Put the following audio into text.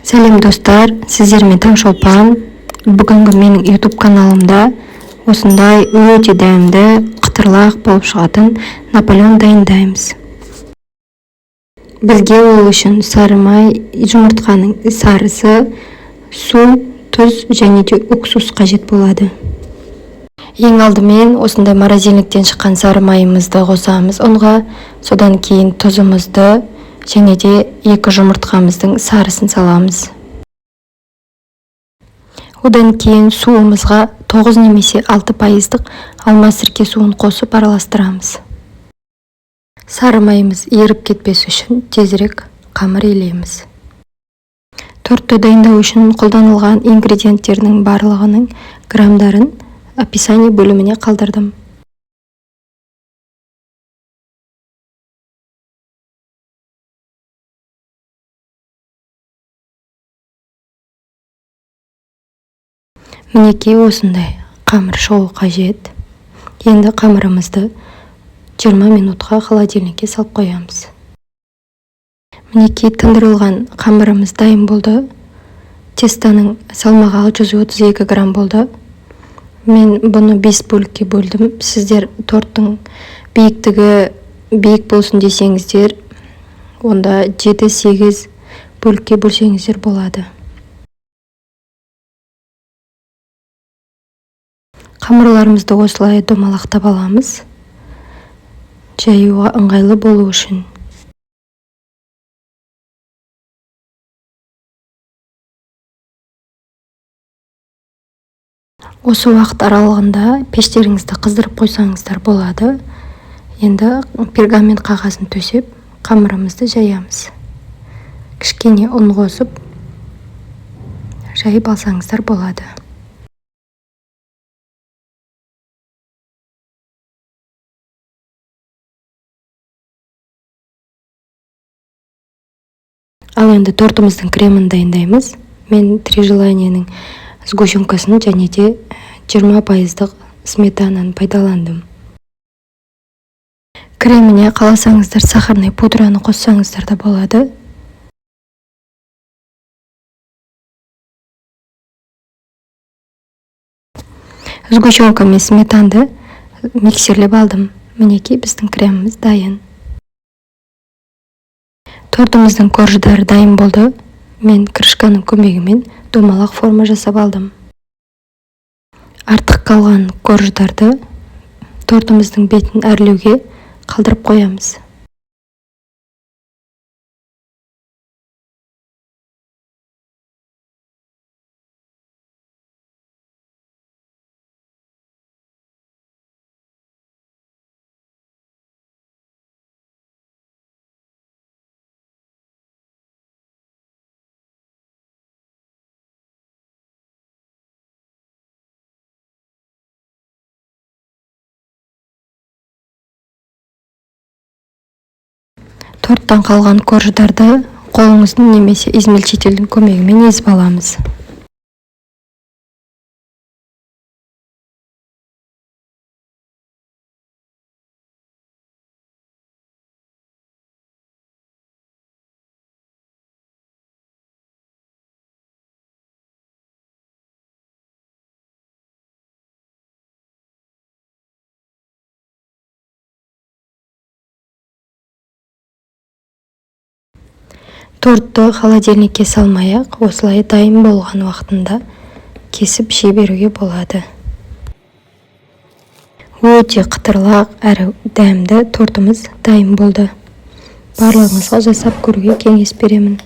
Сәлем достар, сіздермен Таңшолпан. Бүгінгі менің YouTube каналымда осындай өте дәмді, қытырлақ болып шығатын Наполеон дайындаймыз. Бізге ол үшін сары май, жұмыртқаның сарысы, су, тұз және де уксус қажет болады. Ең алдымен осындай морозильниктен шыққан сары майымызды қосамыз ұнға, содан кейін тұзымызды және де 2 жұмыртқамыздың сарысын саламыз. Одан кейін суымызға 9 немесе 6% алма сірке суын қосып араластырамыз. Сары майымыз еріп кетпес үшін тезірек қамыр илейміз. Тортты дайындау үшін қолданылған ингредиенттердің барлығының грамдарын описание бөліміне қалдырдым. Мінекей осындай қамыр шығу қажет. Енді қамырымызды 20 минутқа холодильникке салып қоямыз. Мінекей тындырылған қамырымыз дайын болды. Тестоның салмағы 632 грамм болды. Мен бұны 5 бөлікке бөлдім. Сіздер торттың биіктігі биік болсын десеңіздер, онда 7-8 бөлікке бөлсеңіздер болады. Қамырларымызды осылай домалақтап аламыз, жаюға ыңғайлы болу үшін. Осы уақыт аралығында пештеріңізді қыздырып қойсаңыздар болады. Енді пергамент қағазын төсеп, қамырымызды жаямыз. Кішкене ұн қосып, жайып алсаңыздар болады. Ал енді тортымыздың кремін дайындаймыз. Мен 3 желанияның сгущенкасын және де 20% сметананы пайдаландым. Креміне қаласаңыздар сахарный пудраны қоссаңыздар да болады. Сгущенка мен сметанды миксерлеп алдым. Мінекей біздің креміміз дайын. Тортымыздың корждары дайын болды. Мен крышканың көмегімен домалақ форма жасап алдым. Артық қалған корждарды тортымыздың бетін әрлеуге қалдырып қоямыз. Торттан қалған корждарды қолыңыздың немесе измельчительдің көмегімен езіп аламыз. Тортты холодильникке салмай-ақ, осылай дайын болған уақытында кесіп жей беруге болады. Өте қытырлақ әрі дәмді тортымыз дайын болды. Барлығыңызға жасап көруге кеңес беремін.